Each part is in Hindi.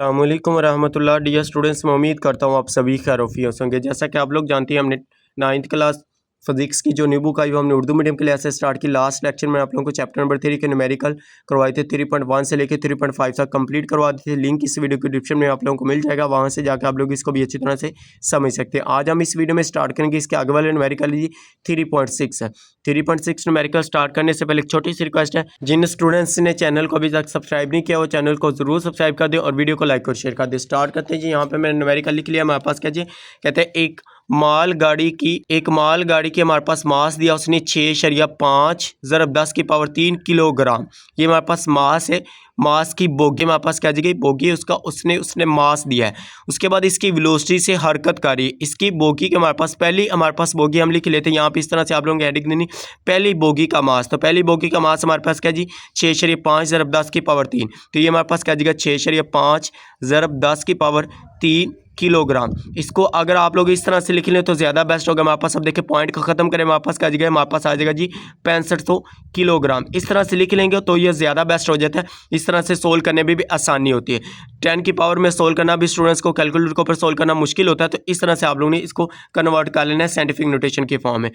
अस्सलामुअलैकुम वरहमतुल्लाह। डियर स्टूडेंट्स, मैं उम्मीद करता हूँ आप सभी खैरियत होंगे। जैसा कि आप लोग जानते हैं, हमने 9th क्लास फिजिक्स की जो न्यू बुक आई वो हमने उर्दू मीडियम के लिए ऐसे स्टार्ट की। लास्ट लेक्चर में आप लोगों को चैप्टर नंबर 3 के न्यूमेरिकल करवाए थे। 3.1 से लेकर 3.5 तक कंप्लीट करवा दी थी। लिंक इस वीडियो के डिस्क्रिप्शन में आप लोगों को मिल जाएगा, वहाँ से जाकर आप लोग इसको भी अच्छी तरह से समझ सकते हैं। आज हम इस वीडियो में स्टार्ट करेंगे इसके आगे वाले न्यूमेरिकल 3.6 है। 3.6 न्यूमेरिकल स्टार्ट करने से पहले एक छोटी सी रिक्वेस्ट है, जिन स्टूडेंट्स ने चैनल को अभी तक सब्सक्राइब नहीं किया वो चैनल को जरूर सब्सक्राइब कर दे और वीडियो को लाइक और शेयर कर दे। स्टार्ट करते हैं जी। यहाँ पे मैंने न्यूमेरिकल लिख लिया हमारे पास। क्या जी कहते हैं, एक माल गाड़ी की हमारे पास मास दिया उसने 6.5 ज़रब 10 की पावर 3 किलोग्राम। ये हमारे पास मास है। मास की बोगी हमारे पास क्या जगह बोगी उसका उसने मास दिया है। उसके बाद इसकी वेलोसिटी से हरकत कर रही है। इसकी बोगी के हमारे पास बोगी हम लिख लेते हैं यहाँ पे इस तरह से। आप लोगों को हेडिंग देनी पहली बोगी का मास। तो पहली बोगी का मास हमारे पास क्या जी 6.5 ज़रब 10 की पावर 3। तो ये हमारे पास क्या जगह 6.5 ज़रब 10 की पावर 3 किलोग्राम। इसको अगर आप लोग इस तरह से लिख लें तो ज़्यादा बेस्ट होगा हमारे पास। अब देखिए पॉइंट को ख़त्म करें, हमारे पास क्या जगह हमारे पास आ जाएगा जी 6500 किलोग्राम। इस तरह से लिख लेंगे तो ये ज़्यादा बेस्ट हो जाता है। इस तरह से सोल्व करने में भी आसानी होती है। 10 की पावर में सोल्व करना भी स्टूडेंट्स को कैलकुलेटर के ऊपर सोल्व करना मुश्किल होता है, तो इस तरह से आप लोगों ने इसको कन्वर्ट कर लेना है साइंटिफिक नोटेशन की फॉर्म में।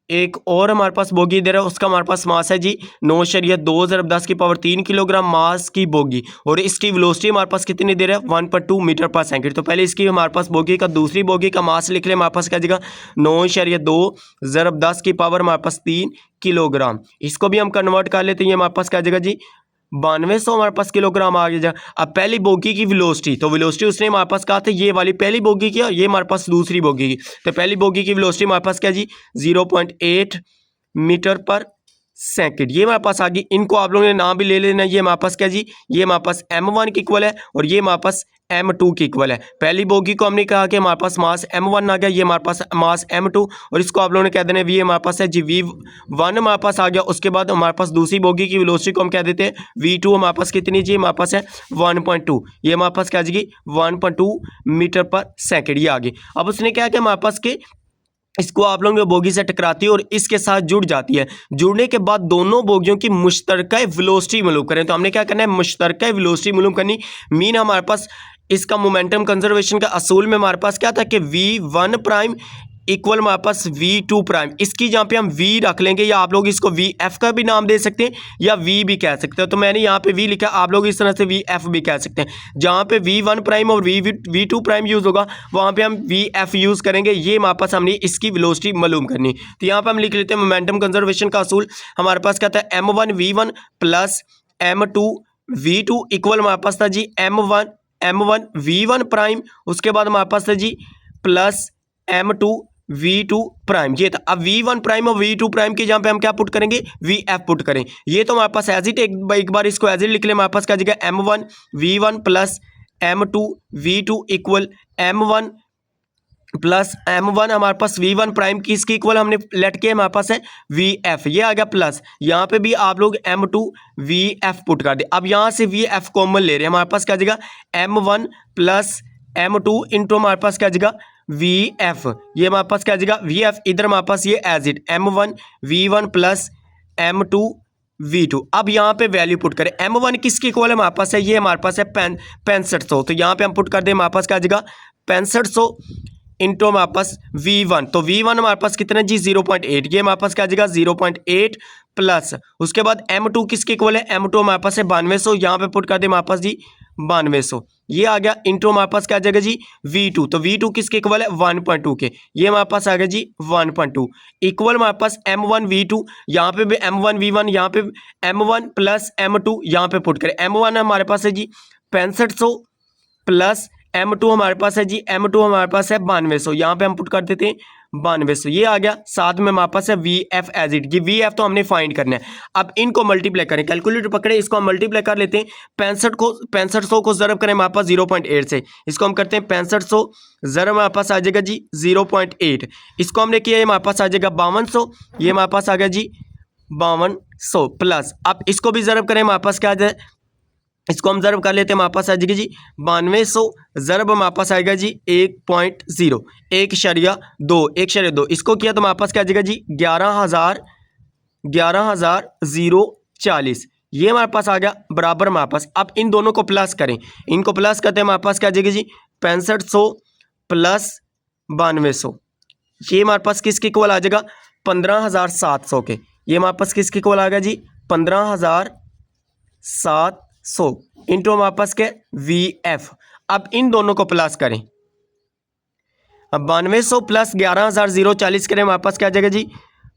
एक और हमारे पास बोगी दे रहा है, उसका हमारे पास मास है जी 9.2 ज़रब 10 की पावर 3 किलोग्राम मास की बोगी। और इसकी वेलोसिटी हमारे पास कितनी दे रहा है 1.2 मीटर पर सेकंड। तो पहले इसकी हमारे पास बोगी का दूसरी बोगी का मास लिख ले। हमारे पास क्या जगह 9.2 ज़रब 10 की पावर हमारे पास 3 किलोग्राम। इसको भी हम कन्वर्ट कर लेते हैं। ये हमारे पास क्या जगह जी 9200 हमारे पास किलोग्राम आ गया। अब पहली बोगी की वेलोसिटी, तो वेलोसिटी उसने हमारे पास कहा था ये वाली पहली बोगी की और ये हमारे पास दूसरी बोगी की। तो पहली बोगी की वेलोसिटी हमारे पास क्या जी 0.8 मीटर पर सेकंड। ये हमारे पास आ गई। इनको आप लोगों ने नाम भी ले लेना। ये हमारे पास क्या जी ये हमारे पास m1 की इक्वल है और ये हमारे पास m2 की इक्वल है। पहली बोगी को हमने कहा कि हमारे पास मास m1 आ गया, ये हमारे पास मास m2 और इसको आप लोगों ने कह देना v हमारे पास है जी v1 हमारे पास आ गया। उसके बाद हमारे पास दूसरी बोगी की वेलोसिटी को हम कह देते हैं v2 हमारे पास कितनी जी हमारे पास है 1.2। ये हमारे पास क्या जी 1.2 मीटर पर सेकंड ये आ गई। अब उसने क्या कि हमारे पास के इसको आप लोगों की बोगी से टकराती है और इसके साथ जुड़ जाती है। जुड़ने के बाद दोनों बोगियों की मुश्तरका वेलोसिटी मालूम करें। तो हमने क्या करना है मुश्तरका वेलोसिटी मालूम करनी। मीन हमारे पास इसका मोमेंटम कंजर्वेशन का असूल में हमारे पास क्या था कि v1 प्राइम इक्वल हमारे पास v2 प्राइम। इसकी जहाँ पे हम v रख लेंगे या आप लोग इसको vf का भी नाम दे सकते हैं या v भी कह सकते हैं। तो मैंने यहाँ पे v लिखा, आप लोग इस तरह से vf भी कह सकते हैं। जहाँ पे v1 प्राइम और v2 प्राइम यूज़ होगा वहाँ पे हम vf यूज़ करेंगे। ये हमारे पास हमने इसकी वेलोसिटी मालूम करनी। तो यहाँ पर हम लिख लेते हैं मोमेंटम कंजर्वेशन का असूल हमारे पास क्या था m1 v1 plus m2 v2 equal हमारे पास था जी m1 v1 प्राइम। उसके बाद हमारे पास था जी प्लस m2 v2 प्राइम ये था। अब v1 प्राइम और v2 प्राइम के जहाँ पे हम क्या पुट करेंगे vf पुट करें। एक बार एक बार इसको एज इट लिख ले। हमारे पास क्या जगह m1 v1 plus m2 v2 equal m1 plus m1 हमारे पास v1 प्राइम की इसकी इक्वल हमने लेट के हमारे पास है vf ये आ गया प्लस। यहाँ पे भी आप लोग m2 vf पुट कर दे। अब यहाँ से vf कॉमन ले रहे हैं। हमारे पास क्या जगह m1 प्लस m2 इंटू हमारे पास क्या जगह vf। ये हमारे पास क्या जगह vf इधर हमारे पास ये as it m1 v1 plus m2 v2। अब यहाँ पे वैल्यू पुट करें। m1 किसकी इक्वल है हमारे पास है ये हमारे पास है 6500। तो यहाँ पे हम पुट कर दें हमारे पास क्या जगह 6500 इंटू हमारे पास v1। तो v1 हमारे पास कितना जी 0.8। ये हमारे पास क्या जगह 0.8 प्लस उसके बाद m2 किसके इक्वल है m2 हमारे पास है 9200। यहाँ पे पुट कर दे हमारे पास जी 9200 ये आ गया इंटू हमारे पास क्या जगह जी v2। तो v2 किसके इक्वल है 1.2 के। ये हमारे पास आ गया जी 1.2 इक्वल हमारे पास m1 v2। यहाँ पे भी m1 v1 यहाँ पे m1 प्लस m2 यहाँ पे पुट करें। m1 हमारे पास है जी 6500 प्लस m2 हमारे पास है जी m2 हमारे पास है 9200। यहाँ पे हम पुट कर देते हैं 9200 ये आ गया। साथ में हमारे पास है vf एज इट। ये vf तो हमने फाइंड करना है। अब इनको मल्टीप्लाई करें, कैलकुलेटर पकड़े, इसको हम मल्टीप्लाई कर लेते हैं। 6500 को ज़रब करें हमारे पास 0.8 से। इसको हम करते हैं 6500 ज़रब हमारे पास आ जाएगा जी 0.8। इसको हमने किया हमारे पास आ जाएगा 5200। ये हमारे पास आ गया जी 5200 प्लस। अब इसको भी ज़रब करें हमारे पास क्या आ जाए, इसको हम ज़रब कर लेते हैं। हमारे पास आ जाएगी जी 9200 ज़रब हमारे पास आएगा जी 1.0 1.2 इसको किया तो हमारे पास क्या आ जाएगा जी 11040। ये हमारे पास आ गया बराबर हमारे पास। अब इन दोनों को प्लस करें, इनको प्लस करते हैं हमारे पास क्या आ जाएगी जी 6500 प्लस 9200। ये हमारे पास किसके इक्वल आ जाएगा 15700 के। ये हमारे पास किसके इक्वल आ गया जी 15700 इंटू हमारे पास क्या VF। अब इन दोनों को प्लस करें, अब 9200 प्लस 11040 करें हमारे पास क्या आ जाएगा जी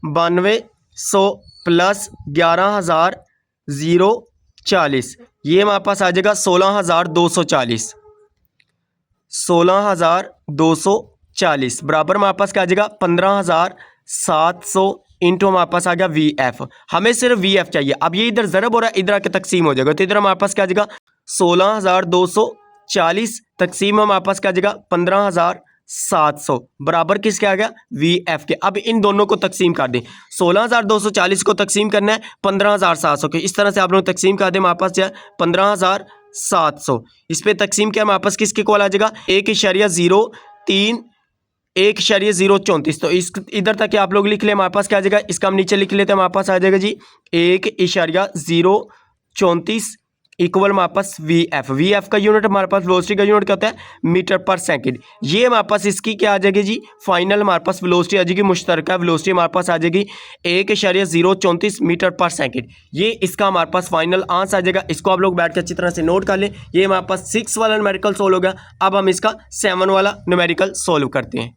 9200 प्लस 11040, ये हमारे पास आ जाएगा 16240। 16240 बराबर हमारे पास क्या आ जाएगा 15700 इंटू हमारे पास आ गया VF। हमें सिर्फ VF चाहिए। अब ये इधर ज़रब हो रहा है, इधर आके तकसीम हो जाएगा, तो इधर हमारे पास क्या आ जाएगा 16240 तकसीम हमारे पास क्या आ जाएगा 15700 बराबर किसके आ गया VF के। अब इन दोनों को तकसीम कर दें, 16240 को तकसीम करना है 15700 के। इस तरह से आप लोग तकसीम कर दें, हमारे पास जो है 15700 इस पे तकसीम किया हमारे पास किसके इक्वल आ जाएगा 1.03 1.034। तो इस इधर तक आप लोग लिख ले, हमारे पास क्या आ जाएगा, इसका हम नीचे लिख लेते हैं, हमारे पास आ जाएगा जी 1.034 इक्वल हमारे पास VF का यूनिट हमारे पास वेलोसिटी का यूनिट क्या होता है मीटर पर सेकंड। ये हमारे पास इसकी क्या आ जाएगी जी फाइनल हमारे पास वेलोसिटी आ जाएगी, मुश्तरका वेलोसिटी हमारे पास आ जाएगी 1.034 मीटर पर सेकंड। ये इसका हमारे पास फाइनल आंसर आ जाएगा। इसको आप लोग बैठ के अच्छी तरह से नोट कर लें। ये हमारे पास 6 वाला न्यूमेरिकल सोल्व हो गया। अब हम इसका 7 वाला न्यूमेरिकल सोल्व करते हैं।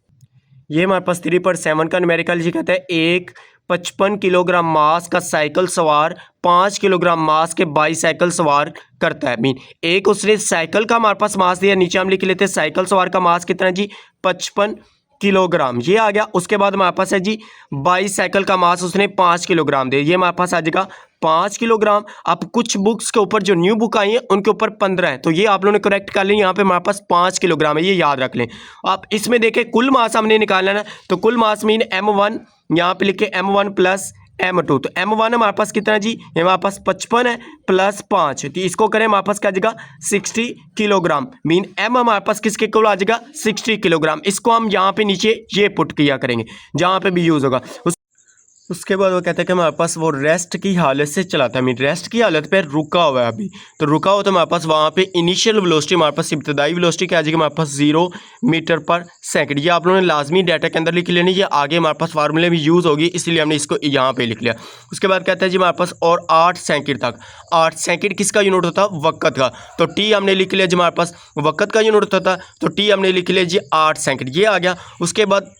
ये हमारे पास 3/7 का न्यूमेरिकल जी कहता है 55 किलोग्राम मास का साइकिल सवार 5 किलोग्राम मास के बाईसाइकिल सवार करता है। मीन एक उसने साइकिल का हमारे पास मास दिया, नीचे हम लिख लेते हैं साइकिल सवार का मास कितना जी 55 किलोग्राम, ये आ गया। उसके बाद हमारे पास है जी बाईसाइकिल का मास उसने 5 किलोग्राम दिया, ये हमारे पास आ जाएगा 5 किलोग्राम। अब कुछ बुक्स के ऊपर जो न्यू बुक आई है उनके ऊपर 15 है, तो ये आप लोगों ने करेक्ट कर लें। यहाँ पे हमारे पास 5 किलोग्राम है, ये याद रख लें। आप इसमें देखें कुल मास हमने निकालना है ना, तो कुल मास मीन M1 यहाँ पे लिखे M1 प्लस M2। तो M1 हमारे पास कितना जी, ये हमारे पास 55 है प्लस 5, तो इसको करें हमारे पास क्या आ जाएगा 60 किलोग्राम। मीन M हमारे पास किसके इक्वल आ जाएगा 60 किलोग्राम। इसको हम यहाँ पे नीचे ये पुट किया करेंगे जहाँ पे भी यूज़ होगा। उसके बाद वो कहते हैं कि हमारे पास वो रेस्ट की हालत से चलाता है। मीन रेस्ट की हालत पे रुका हुआ है अभी, तो रुका हो तो हमारे पास वहाँ पे इनिशियल वेलोसिटी हमारे पास इब्तदाई वेलोसिटी क्या आ जाएगी हमारे पास 0 मीटर पर सेकंड। ये आप लोगों ने लाजमी डाटा के अंदर लिख लेनी, ये आगे हमारे पास फार्मूले में यूज़ होगी, इसलिए हमने इसको यहाँ पे लिख लिया। उसके बाद कहता है जी हमारे पास और 8 सेकंड तक, 8 सेकंड किसका यूनिट होता है वक़्त का, तो टी हमने लिख लिया जी हमारे पास वक़्त का यूनिट होता था, तो टी हमने लिख लिया जी 8 सेकंड, ये आ गया। उसके बाद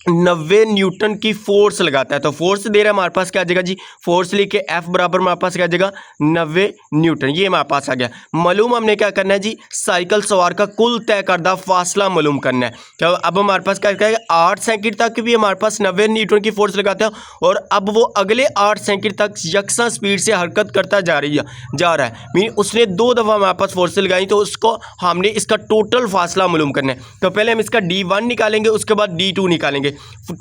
90 न्यूटन की फोर्स लगाता है, तो फोर्स दे रहा है हमारे पास क्या आ जाएगा जी फोर्स लिख के F बराबर हमारे पास क्या आ जाएगा 90 न्यूटन, ये हमारे पास आ गया। मालूम हमने क्या करना है जी साइकिल सवार का कुल तय करदा फासला मालूम करना है। क्या अब हमारे पास क्या है 8 सेकंड तक भी हमारे पास 90 न्यूटन की फोर्स लगाते हैं, और अब वो अगले 8 सेकंड तक यकसा स्पीड से हरकत करता जा रहा है। मीन उसने 2 दफ़ा हमारे पास फोर्स लगाई, तो उसको हमने इसका टोटल फासला मालूम करना है। तो पहले हम इसका D1 निकालेंगे, उसके बाद D2 निकालेंगे।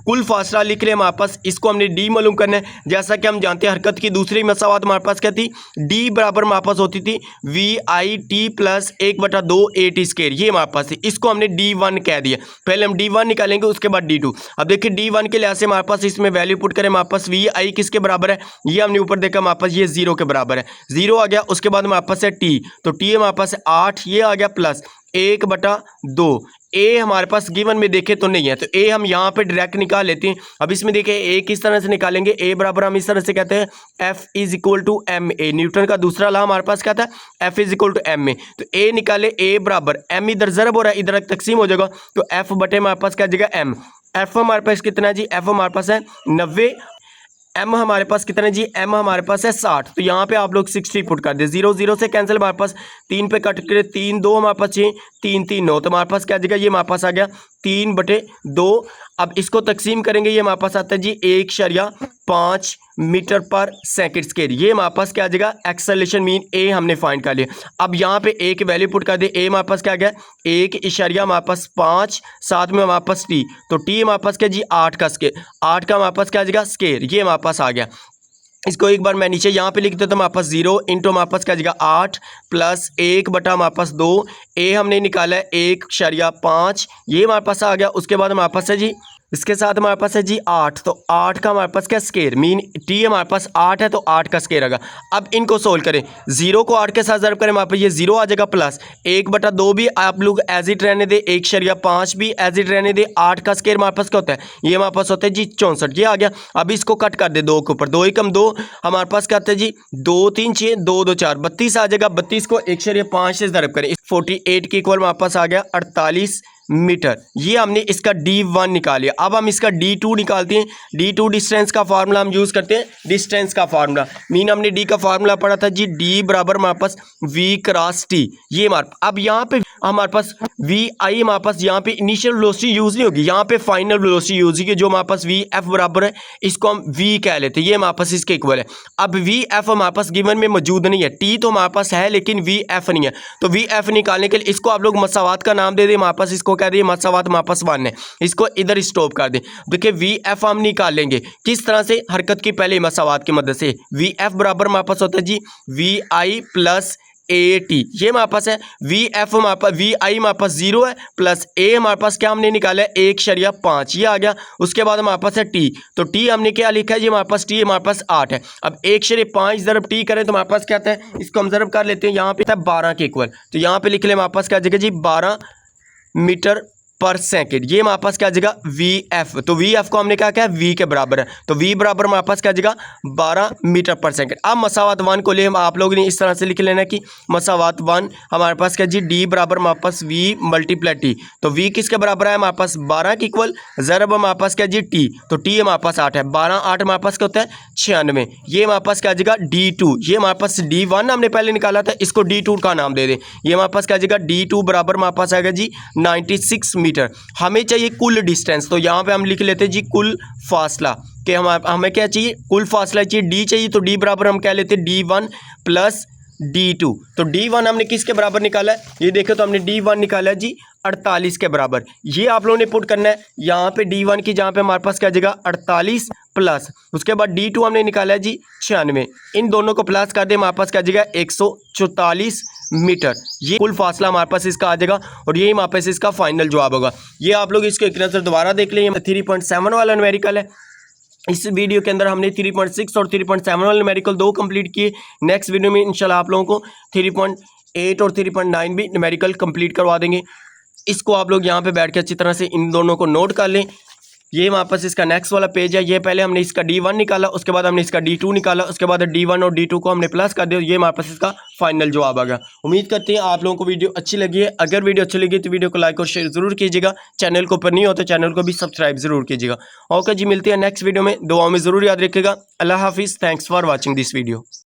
कुल फासला लिख ले हमारे पास, इसको हमने D मालूम करना है। जैसा कि हम जानते हैं हरकत की दूसरी मसावत हमारे पास क्या थी D बराबर हमारे पास होती थी VIT प्लस 1/2 AT स्क्वायर, ये हमारे पास थी। इसको हमने D1 कह दिया। पहले हम D1 निकालेंगे, उसके बाद D2। अब देखिए D1 के लिहाज से हमारे पास इसमें वैल्यू पुट करें, हमारे पास VI किसके बराबर है, ये हमने ऊपर देखा हमारे पास ये 0 के बराबर है, 0 आ गया। उसके बाद हमारे पास है T, तो T हमारे पास है 8, ये आ गया प्लस 1/2। ए हमारे पास गिवन में देखे तो नहीं है, तो ए हम यहाँ पे डायरेक्ट निकाल लेते हैं। अब इसमें देखें ए किस तरह से निकालेंगे, ए बराबर हम इस तरह से कहते हैं F is equal to M A. Newton का दूसरा लॉ हमारे पास क्या था F is equal to M A. तो ए निकाले, ए बराबर एम इधर ज़रब हो रहा है, इधर तकसीम हो जाएगा, तो F बटे हमारे पास क्या जाएगा एम। F हमारे पास कितना है जी, F हमारे पास है 90, M हमारे पास कितना है जी, M हमारे पास है 60। तो यहाँ पे आप लोग 60 पुट कर दे, 0 0 से कैंसिल, हमारे पास 3 पे कट करे 3 2 हमारे पास 6 3 3 9, तो हमारे पास क्या जाएगा, ये हमारे पास आ गया 3/2। अब इसको तकसीम करेंगे, ये हमारे पास आता है जी 1.5 मीटर पर सेकंड स्क्वायर, ये हमारे पास क्या आ जाएगा एक्सेलरेशन मीन ए हमने फाइंड कर लिया। अब यहाँ पे ए की वैल्यू पुट कर दे, ए हमारे पास क्या आ गया 1.5 साथ में हमारे पास टी, तो टी हमारे पास क्या जी 8 का स्क्वायर, 8 का हमारे पास क्या आ जाएगा स्क्वायर, ये हमारे पास आ गया। इसको एक बार मैं नीचे यहाँ पे लिख देता हूँ, हमारे पास 0 इंटू हमारे पास क्या जाएगा 8 प्लस 1/, हमारे पास 2, ए हमने निकाला है 1.5, ये हमारे पास आ गया। उसके बाद हमारे पास है जी इसके साथ हमारे पास है जी 8, तो 8 का हमारे पास क्या स्केयर मीन टी हमारे पास 8 है तो 8 का स्केयर आएगा। अब इनको सोल्व करें, 0 को 8 के साथ ज़रब करें, हमारे पास ये 0 आ जाएगा प्लस 1/2 भी आप लोग एज इट रहने दे, 1/5 भी एज इट रहने दे। 8 का स्केयर हमारे पास क्या होता है, ये हमारे पास होता है जी 64, ये आ गया। अब इसको कट कर दे 2 के ऊपर, 2 एकम 2 हमारे पास क्या आता है जी 2 3 6 2 2 4 32 आ जाएगा। 32 को 1/5 से ज़रब करें, 48 के इक्वल हमारे पास आ गया 48 मीटर। ये हमने इसका D1 निकाल लिया। अब हम इसका D2 निकालते हैं। D2 डिस्टेंस का फार्मूला हम यूज़ करते हैं, डिस्टेंस का फार्मूला मीन हमने D का फार्मूला पढ़ा था जी, D बराबर हमारे पास V क्रॉस T। ये अब यहाँ पे हमारे पास VI हमारे पास यहाँ पे इनिशियल वेलोसिटी यूज़ नहीं होगी, यहाँ पे फाइनल वेलोसिटी यूज़ होगी, जो हमारे पास VF बराबर है, इसको हम V कह लेते हैं, ये हमारे पास इसके इक्वल है। अब VF हमारे पास गिवन में मौजूद नहीं है, T तो हमारे पास है लेकिन VF नहीं है, तो VF निकालने के लिए इसको आप लोग मसावात का नाम दे दें, हमारे पास इसको कह दिए मसावात हमारे पास 1 है, इसको इधर स्टॉप कर दें। देखिए VF हम निकाल लेंगे किस तरह से, हरकत की पहले मसावात की मदद से। VF बराबर हमारे पास होता है जी VI प्लस AT, ये हमारे पास है। VF हमारे पास VI हमारे पास 0 है, प्लस A हमारे पास क्या हमने निकाला है 1/5, ये आ गया। उसके बाद हमारे पास है T, तो T हमने क्या लिखा है जी, हमारे पास T हमारे पास 8 है। अब 1/5 ज़रब T करें तो हमारे पास क्या आता है, इसको हम ज़रब कर लेते हैं, यहाँ पे था 12 के इक्वल, तो यहाँ पे लिख ले हमारे पास क्या आ जाएगा जी 12 मीटर पर सेकेंड। ये हमारे पास क्या आ जाएगा VF, तो VF को हमने क्या किया V के बराबर है, तो V बराबर हमारे पास क्या आ जाएगा 12 मीटर पर सेकेंड। अब मसावात 1 को ले हम आप लोगों ने इस तरह से लिख लेना कि मसावात 1 हमारे पास क्या जी D बराबर हमारे पास V मल्टीप्लाई T, तो V किसके बराबर है हमारे पास 12 के इक्वल, ज़रब हमारे पास क्या जी T, तो T हमारे पास 8 है, 12 8 हमारे पास क्या होता है 96। ये हमारे पास क्या आ जाएगा D2, ये हमारे पास D1 हमने पहले निकाला था, इसको D2 का नाम दे दें। ये हमारे पास क्या आ जाएगा D2 बराबर हमारे पास आएगा जी 96 मीटर। हमें चाहिए कुल डिस्टेंस, तो यहाँ पे हम लिख लेते हैं जी कुल फासला, कि हमें क्या चाहिए कुल फासला चाहिए, D चाहिए, तो D बराबर हम क्या लेते हैं D1 प्लस D2, तो D1 हमने किसके बराबर निकाला है, ये देखो तो हमने D1 निकाला है जी 48 के बराबर। ये आप लोगों ने पुट करना है यहाँ पे D1 की, जहाँ पे हमारे पास क्या आ जाएगा 48 प्लस, उसके बाद D2 हमने निकाला है जी 96, इन दोनों को प्लस कर दे हमारे पास क्या आ जाएगा 144 मीटर। ये कुल फासला हमारे पास इसका आ जाएगा और यही हमारे पास इसका फाइनल जवाब होगा। ये आप लोग इसको एक नज़र दोबारा देख लें, 3.7 वाला न्यूमेरिकल है। इस वीडियो के अंदर हमने 3.6 और 3.7 वाले न्यूमेरिकल 2 कंप्लीट किए। नेक्स्ट वीडियो में इंशाल्लाह आप लोगों को 3.8 और 3.9 भी न्यूमेरिकल कंप्लीट करवा देंगे। इसको आप लोग यहाँ पे बैठ के अच्छी तरह से इन दोनों को नोट कर लें। ये हमारे पास इसका नेक्स्ट वाला पेज है। ये पहले हमने इसका D1 निकाला, उसके बाद हमने इसका D2 निकाला, उसके बाद D1 और D2 को हमने प्लस कर दिया। ये हमारे पास इसका फाइनल जवाब आ गया। उम्मीद करते हैं आप लोगों को वीडियो अच्छी लगी है। अगर वीडियो अच्छी लगी तो वीडियो को लाइक और शेयर जरूर कीजिएगा। चैनल को ऊपर नहीं हो तो चैनल को भी सब्सक्राइब जरूर कीजिएगा। ओके जी, मिलते हैं नेक्स्ट वीडियो में। दुआओं में ज़रूर याद रखिएगा। अल्लाह हाफिज़। Thanks for watching this video.